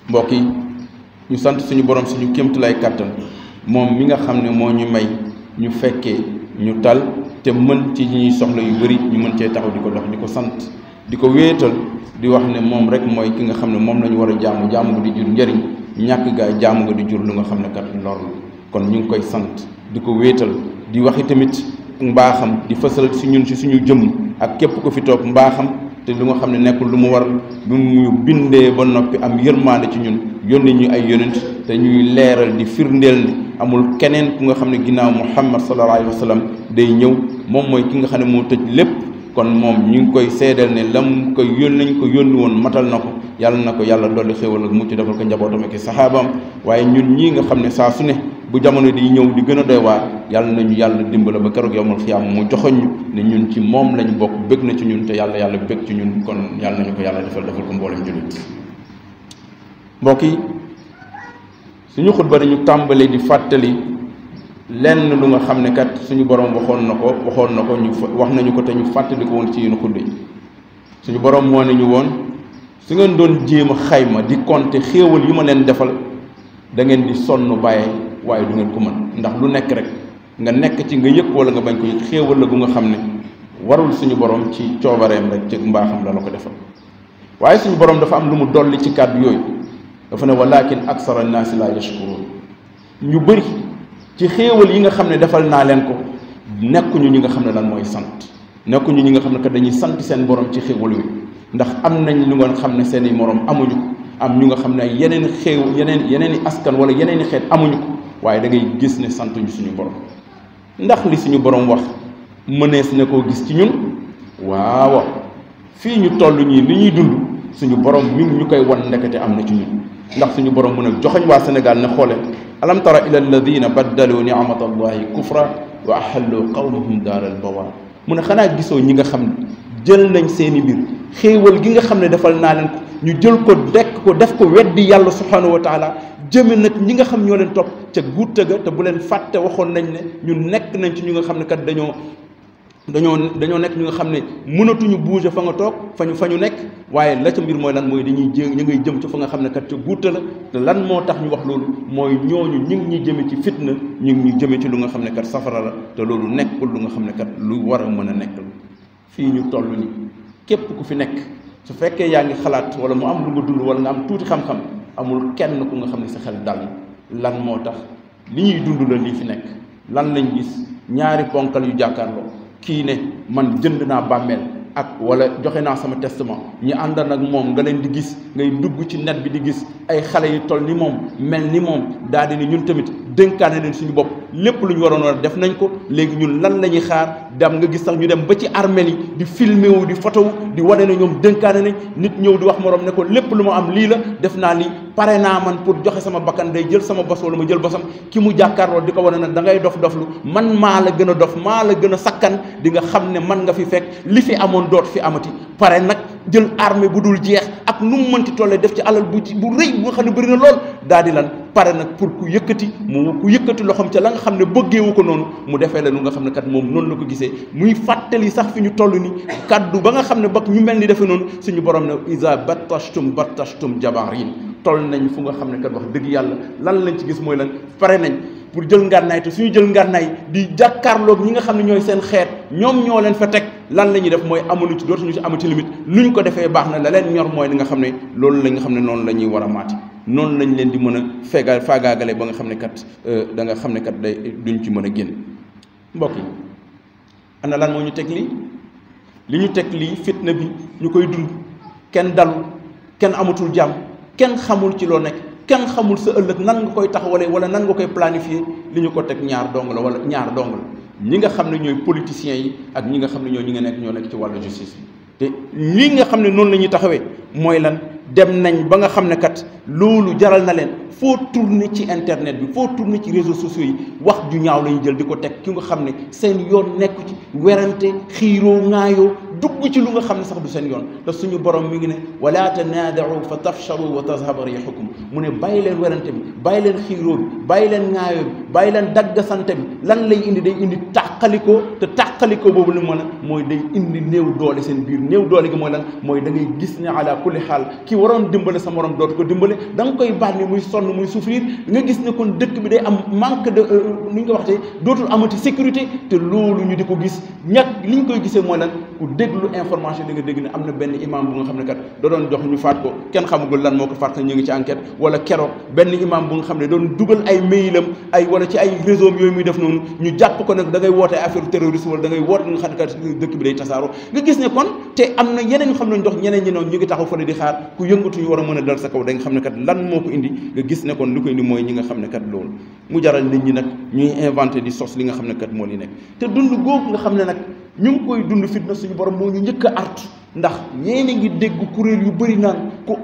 mbokk yi ñu sant suñu borom suñu kéemtulaay kàttan moom mi nga xam ne moo ñu may ñu fekkee ñu tal te mën ci ñuy soxla yu bari ñu mën cee taxaw di ko dox di ko sant di ko wéetal di wax ne moom rek mooy ki nga xam ne moom la ñu war a jaamu jaamu nga di jur njëriñ ñàkk gaa jaamu nga di jur lu nga xam ne kat lor la kon ñu ngi koy sant di ko wéetal di waxi tamit mbaaxam di fësal si ñun si suñu jëmm ak képp ko fi toog mbaaxam te lu nga xam ne nekkul lu mu war lu mu bindee ba noppi am yërmaande ci ñun yónni ñu ay yonent te ñuy leeral di firndeel ne amul keneen ku nga xam ne ginnaaw Muhammad sallallahu alayhi wa sallam day ñëw moom mooy ki nga xam ne moo tëj lépp kon moom ñu ngi koy seedeel ne lam ko nañ ko yónni woon matal na ko yàlla na ko yàlla dolli xéwal ak mucc defal ko njabootam ak saxaabaam waaye ñun ñii nga xam ne saa su ne bu jamono di ñëw di gën a doy waar yàlla nañu yàlla dimbala ba keroog yawmal xiyaam mu joxoñ ñu ne ñun ci moom lañ bokk bëgg na ci ñun te yàlla bëgg ci ñun kon yàlla nañu ko yàlla defal ko mboolem jullit mbokk yi suñu xutba dañu tàmbali di fàttali lenn lu nga xam ne kat suñu borom waxoon na ko ñu wax nañu ko te ñu fàttali ko woon ci yéen xutba yi suñu borom moo nañu woon su ngeen doon jéem a xayma di compter xéewal yi ma leen defal da ngeen di sonn bàyyi waaye du ngeen ko mën ndax lu nekk rek nga nekk ci nga yëg wala nga bañ ko yëg xéewal la gu nga xam ne warul suñu borom ci coobareem rek ci mbaaxam la ko defal waaye suñu borom dafa am lu mu dolli ci kàddu yooyu dafa ne walakin aksara annaasi laa yashkuruun ñu bëri ci xéewal yi nga xam ne defal naa leen ko nekkuñu ñi nga xam ne lan mooy sant nekkuñu ñi nga xam ne kat dañuy sant seen borom ci xéewal yooyu ndax am nañ lu nga xam ne seeni morom amuñu ko am ñu nga xam ne yeneen i askan wala yeneen i xeet amuñu ko waaye da ngay gis ne santuñu suñu borom ndax li suñu borom wax mënees na koo gis ci ñun waaw fii ñu toll ñii li ñuy dund suñu borom mi ngi ñu koy wan ndekete am na ci ñun ndax suñu borom mën a joxoñ waa Sénégal ne xoole alam tara ila alladina baddalu ni'mata allahi kufra wa ahallu qawmahum daaral bawaar mu ne xanaa gisoo ñi nga xam ne jël nañ seeni mbir xéewal gi nga xam ne defal naa leen ko ñu jël ko dekk ko def ko weddi yàlla subhanahu wa taala jëme nag ñi nga xam ñoo leen topp ca guutta ga te bu leen fàtte waxoon nañ ne ñu nekk nañ ci ñu nga xam ne kat dañoo nekk ñu nga xam ne mënatuñu bouger fa nga toog fa ñu nekk waaye la ca mbir mooy lan mooy dañuy ñu ngay jëm ci fa nga xam ne kat ca guutta la te lan moo tax ñu wax loolu mooy ñooñu ñu ngi ñuy jëme ci fitna ñu ngi ñuy jëme ci lu nga xam ne kat safara la te loolu nekkul lu nga xam ne kat lu war a mën a nekk la fii ñu toll ni képp ku fi nekk su fekkee yaa ngi xalaat wala mu am lu nga dund wala nga am tuuti xam-xam amul kenn ku nga xam ne sa xel dal lan moo tax li ñuy dund la lii fi nekk lan lañ gis ñaari ponkal yu jàkkaarloo kii ne man jënd naa bàmmeel ak wala joxe naa sama testament ñi àndan ak moom nga leen di gis ngay dugg ci net bi di gis ay xale yu toll ni moom mel ni moom daal di ni ñun tamit dénkaane leen suñu bopp lépp lu ñu waroon a def nañ ko léegi ñun lan la ñuy xaar dem nga gis sax ñu dem ba ci armeel yi di filmer wu di photo wu di wane ne ñoom dénkaane nañ nit ñëw di wax morom ne ko lépp lu ma am lii la def naa lii pare naa man pour joxe sama bakkan day jël sama bos wala ma jël bosam ki mu jàkkaarloo di ko wane nag da ngay doflu man maa la gën a dof maa la gën a sakkan di nga xam ne man nga fi fekk li fi amoon doot fi amati pare nag jël armée bu dul jeex ak nu mu mënti tollee def ci alal bu rëy bu nga xam ne bëri na lool daal di lan pare nag pour ku yëkkati loxoom ca la nga xam ne bëggeewu ko noonu mu defee la nu nga xam ne kat moom noonu la ko gisee muy fàttali sax fi ñu toll ni kaddu ba nga xam ne ba ñu mel ni defee noonu suñu borom ne isa battashtum jabarin toll nañ fu nga xam ne kat wax dëgg yàlla lan lañ ci gis mooy lan pare nañ pour jël ngànnaay te suñu jël ngànnaay di jàkkaarloog ñi nga xam ne ñooy seen xeet ñoom ñoo leen fa teg lan la ñuy def mooy amuñu ci dootuñu ci amati limite nuñ ko defee baax na la leen ñor mooy li nga xam ne loolu la nga xam ne noonu la ñuy war a maati noonu lañ leen di mën a faagaagale ba nga xam ne kat da nga xam ne kat day duñ ci mën a génn mbokk yi ana lan moo ñu teg lii li ñu teg lii fitna bi ñu koy dund kenn dalu kenn amatul jàmm kenn xamul ci loo nekk kenn xamul sa ëllëg nan nga koy taxawalee wala nan nga koy planifier li ñu ko teg ñaar dong la wala ñaar dong la ñi nga xam ne ñooy politiciens yi ak ñi nga xam ne ñoo ñi nga nekk ñoo nekk ci wàllu justice bi te lii nga xam ne noonu la ñuy taxawee mooy lan dem nañ ba nga xam ne kat loolu jaral na leen foo tourner ci internet bi foo tourner ci réseaux sociaux yi wax ju ñaaw la ñu jël di ko teg ki nga xam ne seen yoon nekku ci werante xiiroo ŋaayoo dugg ci lu nga xam ne sax du seen yoon te suñu borom mi ngi ne wala tanaadau fa tafshalu wa tazhaba rihukum mu ne bàyyi leen werante bi bàyyi leen xiiroo bi bàyyi leen ŋaayoo bi bàyyi leen daggasante bi lan lay indi day indi tàqalikoo te tàqalikoo boobu lu ma la mooy day indi néew doole seen biir néew doole gi mooy lan mooy da ngay gis ne ala kulli xaal ki waroon dimbale sa morom dootu ko dimbale da nga koy bànni muy sonn muy souffrir nga gis ne kon dëkk bi day am manque de ni ñu ko waxtee dootul amati sécurité te loolu ñu di ko gis ñàkk li ñu koy gisee mooy lan ku déglu information di nga dégg ne am na benn imam bu nga xam ne kat da doon jox ñu faat ko kenn xamagul lan moo ko faat ñu ngi ci enquête wala keroog benn imam bu nga xam ne doon dugal ay mailam ay wala ci ay réseau yooyu muy def noonu ñu jàpp ko nag da ngay woote affaire terroriste wala da ngay woote nga xam ne kat dëkk bi day tasaaroo nga gis ne kon te am na yeneen ñu xam ne dox ñeneen ñi noonu ñu ngi taxaw fa ne di xaar ku yëngatu ñu war a mën a dal sa kaw da nga xam ne kat lan moo ko indi nga gis ne kon li ko indi mooy ñi nga xam ne kat loolu mu jaral nit ñi nag ñuy inventé di sos li nga xam ne kat moo li nekk te dund googu nga xam ne nag ñu ngi koy dund fitna suñu borom moo ñu njëkk a artu ndax ñeena ngi dégg kuréel yu bëri naan ku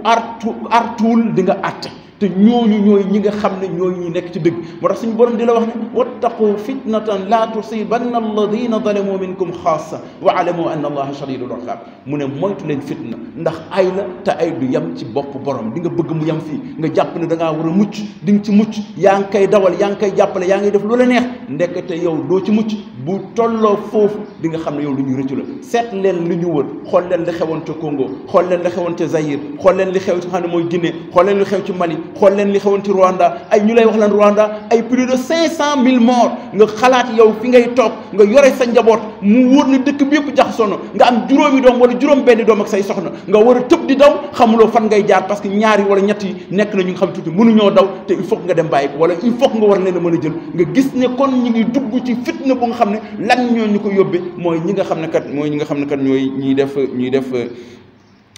artuwul di nga àtte te ñooñu ñooy ñi nga xam ne ñooy ñi nekk ci dëgg moo tax suñu borom di la wax ne wattaqu fitnatan la tusibanna alladina zalamu minkum xaasa wa alamu anna allaha shadidul iqab mu ne moytu leen fitna ndax ay la te ay du yem ci bopp borom di nga bëgg mu yem fii nga jàpp ne da ngaa war a mucc di nga ci mucc yaa ngi koy dawal yaa ngi koy jàppale yaa ngi def lu la neex ndekete yow doo ci mucc bu tolloo foofu di nga xam ne yow lu ñu rëccu la seet leen li ñu wër xool leen li xewoon ca Congo xool leen li xewoon ca Zaïre xool leen li xew ci xam ne mooy Guinée xool leen li xew ci Mali xool leen li xewoon ci Rwanda ay ñu lay wax lan Rwanda ay plus de 500 000 morts nga xalaat yow fi ngay toog nga yore sa njaboot mu wóor ne dëkk bi yëpp jaxasoo na nga am juróomi doom wala juróom benni doom ak say soxna nga war a tëb di daw xamuloo fan ngay jaar parce que ñaari wala ñett yi nekk na ñu nga xam tuuti mënuñoo daw te il faut que nga dem bàyyi ko wala il faut que nga war leen a mën a jël nga gis ne kon ñu ngi dugg ci fitna bu nga xam ne lan ñoo ñu ko yóbbee mooy ñi nga xam ne kat mooy ñi nga xam ne kat ñooy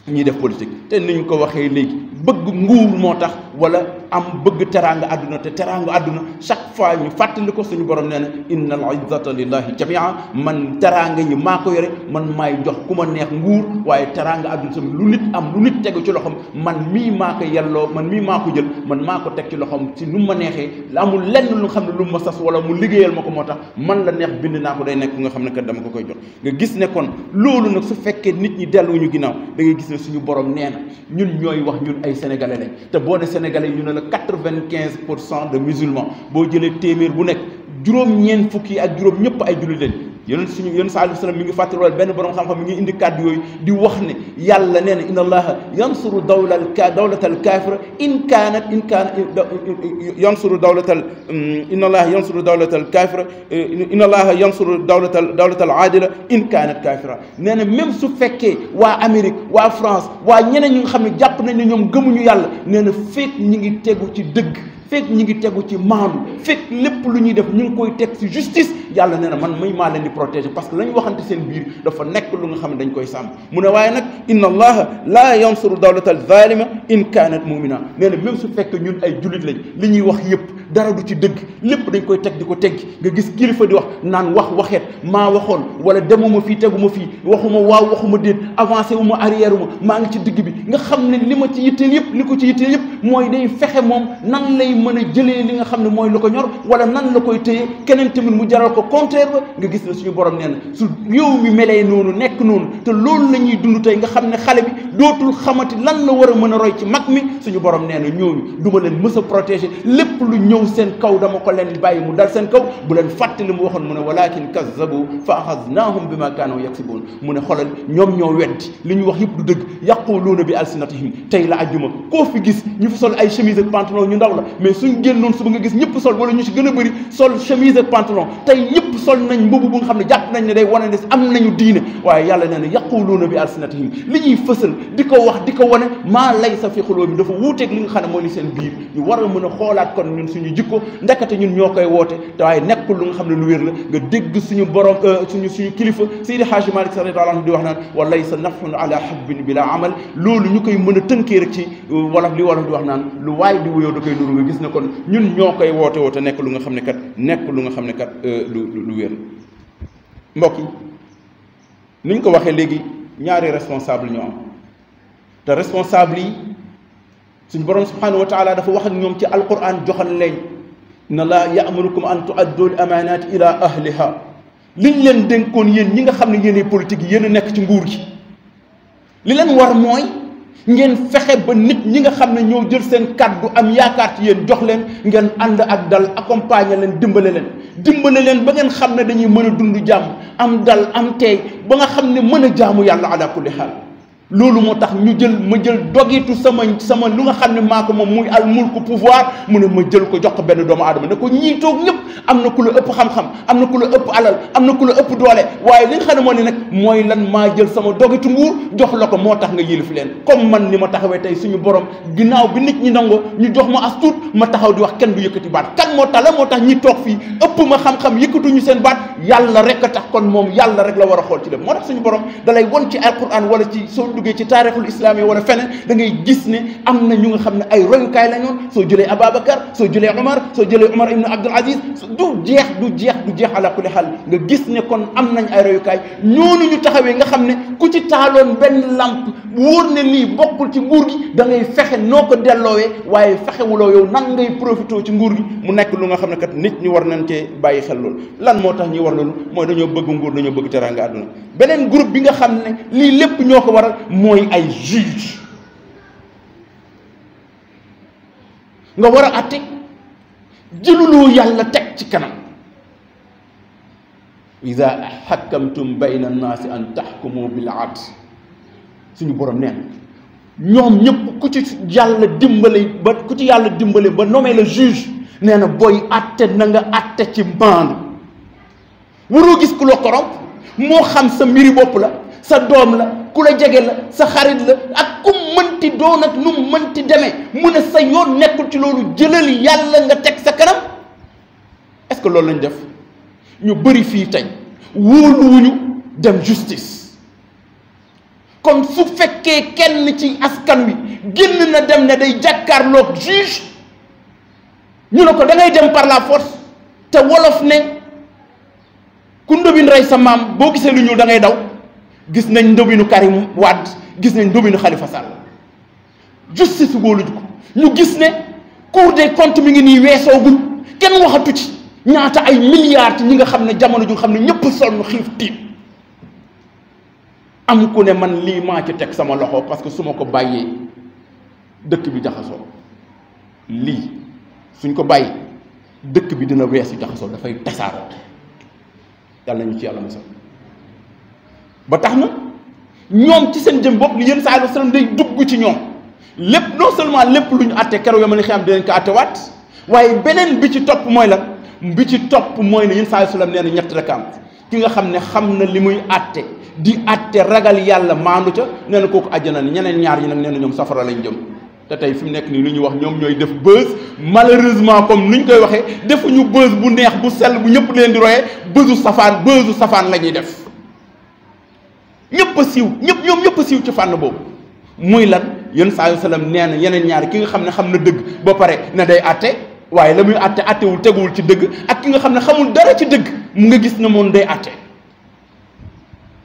ñiy def politique te ni ñu ko waxee léegi bëgg nguur moo tax wala am bëgg teraanga àdduna te teraanga àdduna chaque fois ñu fàttali ko suñu borom nee na inna al izzata lillahi jamia man teraanga yi maa ko yore man maay jox ku ma neex nguur waaye teraanga àdduna tamit lu nit am lu nit tegu ci loxoom man mii maa ko yelloo man mii maa ko jël man maa ko teg ci loxoom ci nu ma neexee amul lenn lu nga xam ne lu ma sas wala mu liggéeyal ma ko moo tax man la neex bind naa ko day nekk nga xam ne kat dama ko koy jox nga gis ne kon loolu nag su fekkee nit ñi delluñu ginnaaw da ngay gis ne suñu borom nee na ñun ñooy wax ñun ay sénégalais lañ te boo ne sénégalais ñu ne la 95% de musulmans boo jëlee téeméer bu nekk juróom-ñeent fukki ak juróom ñëpp ay jullit lañ yéen suñu yéen sallallahu alayhi wasallam mi ngi fàttali wala benn borom xam-xam mi ngi indi kàddu yooyu di wax ne yàlla nee na inna allaha yansuru dawlatal kaafira in kaanat yansuru dawlatal inna allaha yansuru dawlatal kaafira inna allaha yansuru dawlatal aadila in kaanat kaafira nee na même su fekkee waa Amérique waa France waa ñeneen ñi nga xam ne jàpp nañ ne ñoom gëmuñu yàlla nee na fekk ñi ngi tegu ci dëgg fekk ñi ngi tegu ci maandu fekk lépp lu ñuy def ñu ngi koy teg ci justice yàlla nee na man may maa leen di protéger parce que la ñu waxante seen biir dafa nekk lu nga xam ne dañ koy sàmm mu ne waaye nag inna allaha laa yansuru dawlatal zalima in kaanat mumina nee na même su fekk ñun ay jullit lañ li ñuy wax yëpp dara du ci dëgg lépp dañ koy teg di ko teggi nga gis kilifa di wax naan waxeet maa waxoon wala demuma fii teguma fii waxuma waaw waxuma déet avancé wu ma arrière uma maa ngi ci digg bi nga xam ne li ma ci yitteel yëpp li ko ci yitteel yëpp mooy day fexe moom nan lay mën a jëlee li nga xam ne mooy lu ko ñor wala nan la koy téye keneen tamit mu jaral ko contraire ba nga gis ne suñu borom nee na su yow mi melee noonu nekk noonu te loolu la ñuy dund tey nga xam ne xale bi dootul xamati lan la war a mën a roy ci mag mi suñu borom nee na ñooñu du ma leen mës a protéger lépp lu ñëw seen kaw dama ko leen bàyyi mu dal seen kaw bu leen fàtte li mu waxoon mu ne walakin kazzabu fa axaznahum bima kaanu yaksibuun mu ne xolal ñoom ñoo weddi li ñu wax yëpp du dëgg yaquluuna bi alsinatihim tey la ajjuma koo fi gis ñu fi sol ay chemise ak pantalon ñu ndaw la mais suñ génnoon suba nga gis ñëpp sol wala ñu si gën a bëri sol chemise ak pantalon tey ñëpp sol nañ mbubu bu nga xam ne jàpp nañ ne day wane ne am nañu diine waaye yàlla nee na yaquluuna bi alsinatihim li ñuy fësal di ko wax di ko wane maa laysa fi xulóobihim dafa wuuteeg li nga xam ne mooy li seen biir ñu war a mën a xoolaat kon ñun suñu jikko ndekete ñun ñoo koy woote te waaye nekkul lu nga xam ne lu wér la nga dégg suñu borom suñu kilifa Seydi Hadji Malick radiyallahu anhu di wax naan wa laysa nafun ala hubbin bila amal loolu ñu koy mën a tënkee rek ci wolof li wolof di wax naan lu waay di wuyoo da koy nuru nga gis ne kon ñun ñoo koy woote woote nekk lu nga xam ne kat nekk lu nga xam ne kat lu wér mbokk yi ni ñu ko waxee léegi ñaari responsable ñoo am te responsable yi suñ borom subhanahu wa taala dafa wax ak ñoom ci alquran joxal leen inna allaha ya'murukum an tu'addu al amanati ila ahliha liñ leen dénkoon yéen ñi nga xam ne yéenay politique yi yéen a nekk ci nguur gi li leen war mooy ngeen fexe ba nit ñi nga xam ne ñoo jël seen kàddu am yaakaar ci yéen jox leen ngeen ànd ak dal accompagner leen dimbale leen ba ngeen xam ne dañuy mën a dund jàmm am dal am teey ba nga xam ne mën a jaamu yàlla ala kulli xaal loolu moo tax ñu jël ma jël dogitu sama lu nga xam ne maa ko moom muy al mulku pouvoir mu ne ma jël ko jox ko benn doomu aadama ne ko ñii toog ñëpp am na ku la ëpp xam-xam am na ku la ëpp alal am na ku la ëpp doole waaye li nga xam ne moo ne nag mooy lan maa jël sama dogitu nguur jox la ko moo tax nga yilif leen comme man ni ma taxawee tey suñu borom ginnaaw bi nit ñi nangoo ñu jox ma as tuut ma taxaw di wax kenn du yëkkati baat kan moo tax la moo tax ñi toog fii ëpp ma xam-xam yëkkatuñu seen baat yàlla rek a tax kon moom yàlla rek la war a xool ci lépp moo tax suñu borom dalay won ci alquran wala ci soo duggee ci taarixul islam yi wala feneen da ngay gis ne am na ñu nga xam ne ay royukaay la ñoon soo jëlee Ababacar soo jëlee Omar ibn Abdul Aziz du jeex ala kulli xaal nga gis ne kon am nañ ay royukaay ñoonu ñu taxawee nga xam ne ku ci taaloon benn lamp wóor ne lii bokkul ci nguur gi da ngay fexe noo ko delloowee waaye fexewuloo yow nan ngay profité ci nguur gi mu nekk lu nga xam ne kat nit ñi war nañ cee bàyyi xel loolu lan moo tax ñi war loolu mooy dañoo bëgg nguur dañoo bëgg teraanga àdduna beneen groupe bi nga xam ne lii lépp ñoo ko waral mooy ay juge nga war a atte jëluloo yàlla teg ci kanam ida xakkamtum bayna annaasi an taxkumu bil adl suñu borom nee na ñoom ñëpp ku ci yàlla dimbale ba nommé le juge nee na booy atte na nga atte ci maandu waroo gis ku la corrompre moo xam sa mbiri bopp la sa doom la ku la jege la sa xarit la ak ku mënti doon ak nu mënti demee mu ne sa yoon nekkul ci loolu jëlal yàlla nga teg sa kanam est-ce que loolu lañ def ñu bëri fii tey wóoluwuñu dem justice kon su fekkee kenn ci askan wi génn na dem ne day jàkkaarloog juge ñu ne ko da ngay dem par la force te wolof ne ku ndóbin rey sa maam boo gisee lu ñuul da ngay daw gis nañ ndóbinu Karim Wade gis nañ ndóbinu Khalifa Sall justice wóoluñu ko ñu gis ne Cour des comptes mi ngi nii weesoogul kenn waxatu ci ñaata ay milliards ci ñi nga xam ne jamono ju nga xam ne ñëpp sonn xiif tiit am ku ne man lii maa ci teg sama loxo parce que su ma ko bàyyee dëkk bi jaxasoo lii suñ ko bàyyi dëkk bi dina weesu jaxasoo dafay tasaaroo yàlla nañu ci yàlla musal ba tax na ñoom ci seen jëm bopp li yéen saa yi sallam day dugg ci ñoom lépp non seulement lépp lu ñu àtte keroog yoo ma ne xam dinañ ko àttewaat waaye beneen bi ci topp mooy la bi ci topp mooy ne yéen saa yi sallam nee na ñett rek am ki nga xam ne xam na li muy àtte di àtte ragal yàlla maandu ca nee na kooku àjjana ni ñeneen ñaar ñi nag nee na ñoom safara lañ jëm te tey fi mu nekk nii lu ñuy wax ñoom ñooy def buzz malheureusement comme ni ñu koy waxee defuñu buzz bu neex bu sell bu ñëpp leen di royee buzzu safaan la ñuy def ñëpp a siiw ñëpp a siiw ci fànn boobu muy lan yéen saa yu salaam nee na yeneen ñaari ki nga xam ne xam na dëgg ba pare ne day àtte waaye la muy àttewul teguwul ci dëgg ak ki nga xam ne xamul dara ci dëgg mu nga gis ne moom day àtte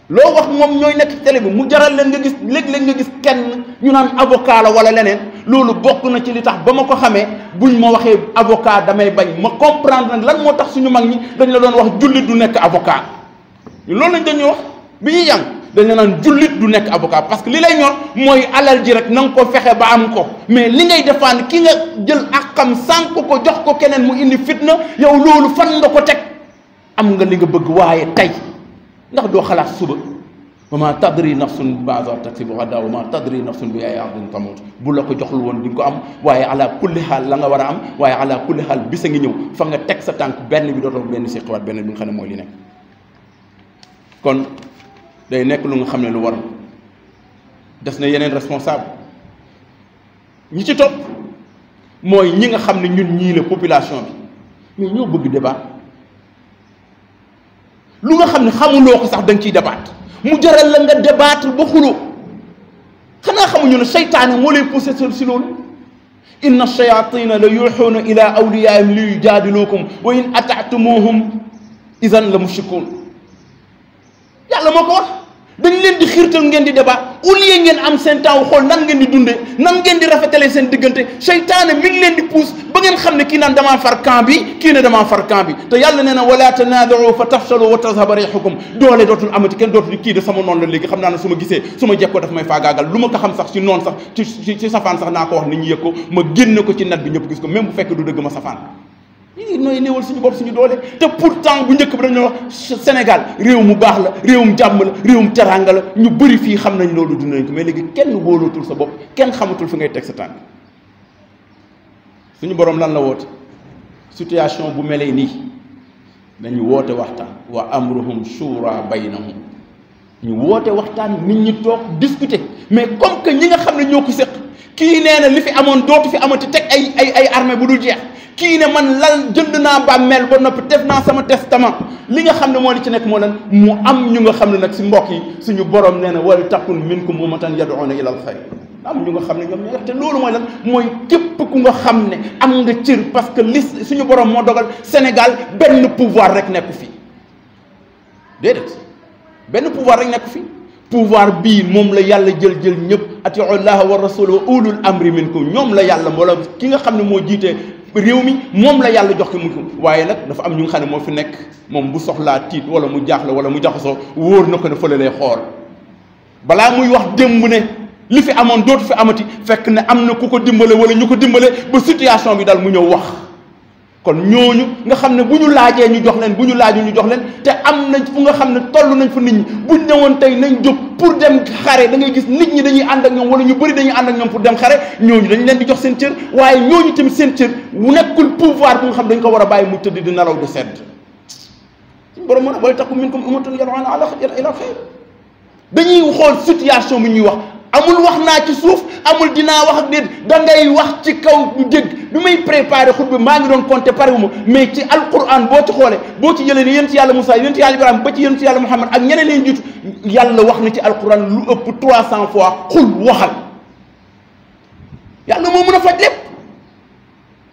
loo wax moom ñooy nekk ci télé bi mu jaral leen nga gis léeg-léeg nga gis kenn ñu naan avocat la wala leneen loolu bokk na ci li tax ba ma ko xamee buñ ma waxee avocat damay bañ ma comprendre nag lan moo tax suñu mag ñi dañ la doon wax jullit du nekk avocat loolu lañ dañuy wax bi ñuy jàng dañ la naan jullit du nekk avocat parce que li lay ñor mooy alal ji rek na nga ko fexe ba am ko mais li ngay défendre ki nga jël akam sànq ko jox ko keneen mu indi fitna yow loolu fan nga ko teg am nga li nga bëgg waaye tey ndax doo xalaat suba wa ma tadri nafsun maza taksibu ghadan wa ma tadri nafsun bi ayyi ardin tamut bu la ko joxlu woon di nga ko am waaye ala kulli xaal la nga war a am waaye ala kulli xaal bis a ngi ñëw fa nga teg sa tànk benn bi dootoo benn siqiwaat benn bi nga xam ne mooy li nekk kon day nekk lu nga xam ne lu war des na yeneen responsable ñi ci topp mooy ñi nga xam ne ñun ñii la population bi mais ñoo bëgg débat lu nga xam ne xamuloo ko sax da nga ciy débat mu jaral la nga débattre ba xuloo xanaa xamuñu ne seytaane moo lay poussé si loolu inna shayatina la yuuxuuna ila awliyaihim li yujaadilukum wa in ataatumuhum idan la mushrikun yàlla moo ko wax dañ leen di xiirtal ngeen di débat au lieu ngeen am seen temps xool nan ngeen di dundee nan ngeen di rafetalee seen diggante seytaane mi ngi leen di pousse ba ngeen xam ne kii naan damaa far camp bi kii ne damaa far camp bi te yàlla nee na wala tanaaza'u fa tafshalu wa tazhaba riihukum doole dootul amati kenn dootul kii de sama noonu la léegi xam naa ne su ma gisee su ma jekkoo daf may faagaagal lu ma ko xam sax ci noonu sax ci safaan sax naa ko wax nit ñi yëg ko ma génne ko ci net bi ñëpp gis ko même bu fekk du dëgg ma safaan lii nooy néewal suñu bopp suñu doole te pourtant bu njëkk bi dañoo wax Sénégal réew mu baax la réewum jàmm la réewum teranga la ñu bëri fii xam nañ loolu dund nañ ko mais léegi kenn wóolootul sa bopp kenn xamatul fi ngay teg sa tànk suñu borom lan la woote situation bu melee nii dañu woote waxtaan wa amruhum shura baynahum ñu woote waxtaan nit ñi toog discuter mais comme que ñi nga xam ne ñoo ko séq kii nee na li fi amoon dootu fi amati teg ay armée bu dul jeex kii ne man lal jënd naa bàmmeel ba noppi def naa sama testament li nga xam ne moo li ci nekk moo lan mu am ñu nga xam ne nag si mbokk yi suñu borom nee na wal takun minkum ummatan yad'una ila al xayr am ñu nga xam ne ñoom ñoo te loolu mooy lan mooy képp ku nga xam ne am nga cër parce que li suñu borom moo dogal Sénégal benn pouvoir rek nekku fi déedéet benn pouvoir rek nekku fi pouvoir bii moom la yàlla jël ñëpp atiu llaha wa rasul wa ulul amri minkum ñoom la yàlla wala ki nga xam ne moo jiitee réew mi moom la yàlla jox ko mu waaye nag dafa am ñu nga xam ne moo fi nekk moom bu soxlaa tiit wala mu jaaxle wala mu jaxasoo wóor na ko ne fële lay xool balaa muy wax démb ne li fi amoon dootu fi amati fekk ne am na ku ko dimbale wala ñu ko dimbale ba situation bi daal mu ñëw wax kon ñooñu nga xam ne bu ñu laajee ñu jox leen bu ñu laaju ñu jox leen te am nañ fu nga xam ne toll nañ fa nit ñi buñ ñëwoon tey nañ jóg pour dem xare da ngay gis nit ñi dañuy ànd ak ñoom wala ñu bëri dañuy ànd ak ñoom pour dem xare ñooñu dañ leen di jox seen cër waaye ñooñu tamit seen cër wu nekkul pouvoir bu nga xam dañ ko war a bàyyi mu tëdd di nelaw di sedd suñu borom mën a wala takun minkum ummatun yad'una ila xayr dañuy xool situation bi ñuy wax amul wax naa ci suuf amul dinaa wax ak déet da ngay wax ci kaw ñu dégg bi may préparé xutba maa ngi doon compter parewuma mais ci alquran boo ci xoolee boo ci jëlee ni yéen ci yàlla Moussa yéen ci yàlla Ibrahima ba ci yéen ci yàlla Muhammad ak ñeneen leen jiitu yàlla wax na ci alquran lu ëpp 300 fois xul waxal yàlla moo mën a faj lépp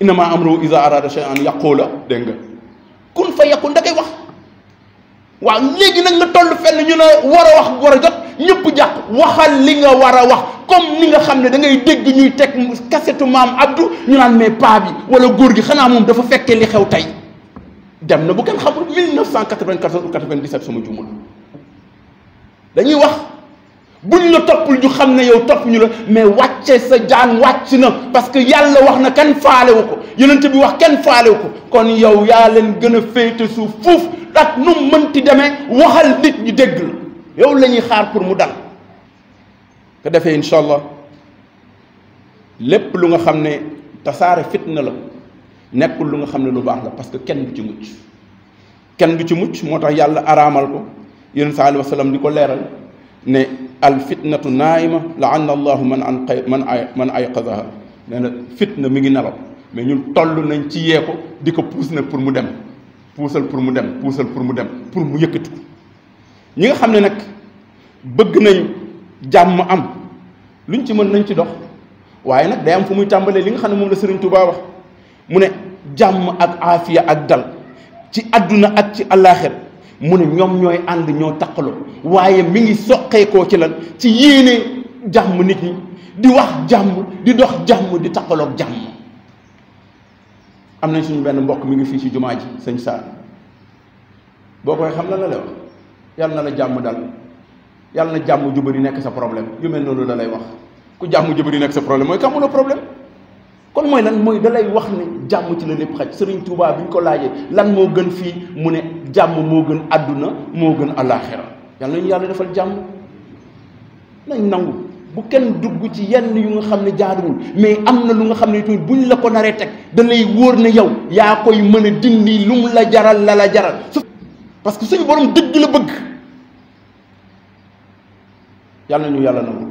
innama amruhu iza arada shay'an yaqula dégg nga kun fa yakun da ngay wax waaw léegi nag nga toll fenn ñu ne war a wax war a jot ñëpp jàpp waxal li nga war a wax comme ni nga xam ne da ngay dégg ñuy teg kasetu maam Abdou ñu naan mais paa bi wala góor gi xanaa moom dafa fekkee li xew tey dem na bu kenn xamul 1994 ou 97 sama jumul dañuy wax buñ la toppul ñu xam ne yow topp ñu la mais wàcce sa jaan wàcc na parce que yàlla wax na kenn faalewu ko yonent bi wax kenn faalewu ko kon yow yaa leen gën a féete suuf fuuf ak nu mu mënti demee waxal nit ñi dégg la yow la ñuy xaar pour mu dal te defee incha allah lépp lu nga xam ne tasaare fitna la nekkul lu nga xam ne lu baax la parce que kenn du ci mucc kenn du ci mucc moo tax yàlla araamal ko yéen saa alayhi wa sallam di ko leeral ne al fitnatu naayima la'anna allahu man ayqazaha nee na fitna mi ngi nelaw mais ñun toll nañ ci yee ko di ko puus nag pour mu dem puusal pour mu dem puusal pour mu dem pour mu yëkkati ko ñi nga xam ne nag bëgg nañ jàmm am luñ ci mën nañ ci dox waaye nag day am fu muy tàmbalee li nga xam ne moom la Sëriñ Tuubaa wax mu ne jàmm ak aafiya ak dal ci àdduna ak ci àllaaxir mu ne ñoom ñooy ànd ñoo taqaloo waaye mi ngi soqeekoo ci lan ci yéene jàmm nit ñi di wax jàmm di dox jàmm di taqaloog jàmm am nañ suñu benn mbokk mi ngi fii ci jumaa ji sëñ Saar boo koy xam la la lay wax yàlla na la jàmm dal yàlla na jàmm ju bari nekk sa problème yu mel noonu la lay wax ku jàmm ju bari nekk sa problème mooy kamuloo problème kon mooy lan mooy da lay wax ne jàmm ci la lépp xaj Sëriñ Tuubaa bi ñu ko laajee lan moo gën fii mu ne jàmm moo gën àdduna moo gën àllaaxira yàlla nañu yàlla defal jàmm nañ nangu bu kenn dugg ci yenn yu nga xam ne jaaduwul mais am na lu nga xam ne tamit buñ la ko naree teg da lay wóor ne yow yaa koy mën a dindi lu mu la jaral la jaral parce que suñu borom dëgg la bëgg yàlla nañu yàlla nangu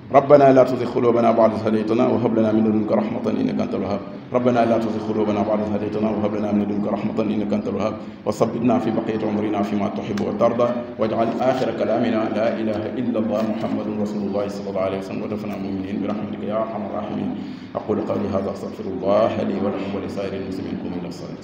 ربنا لا تزغ قلوبنا بعد إذ هديتنا وهب لنا من لدنك رحمة إنك أنت الوهاب ربنا لا تزغ قلوبنا بعد إذ هديتنا وهب لنا من لدنك رحمة إنك أنت الوهاب وثبتنا في بقية عمرنا فيما تحب وترضى واجعل آخر كلامنا لا إله إلا الله محمد رسول الله صلى الله عليه وسلم ودفنا مؤمنين برحمتك يا أرحم الراحمين أقول قولي هذا أستغفر الله لي ولكم ولسائر المسلمين قوموا إلى الصلاة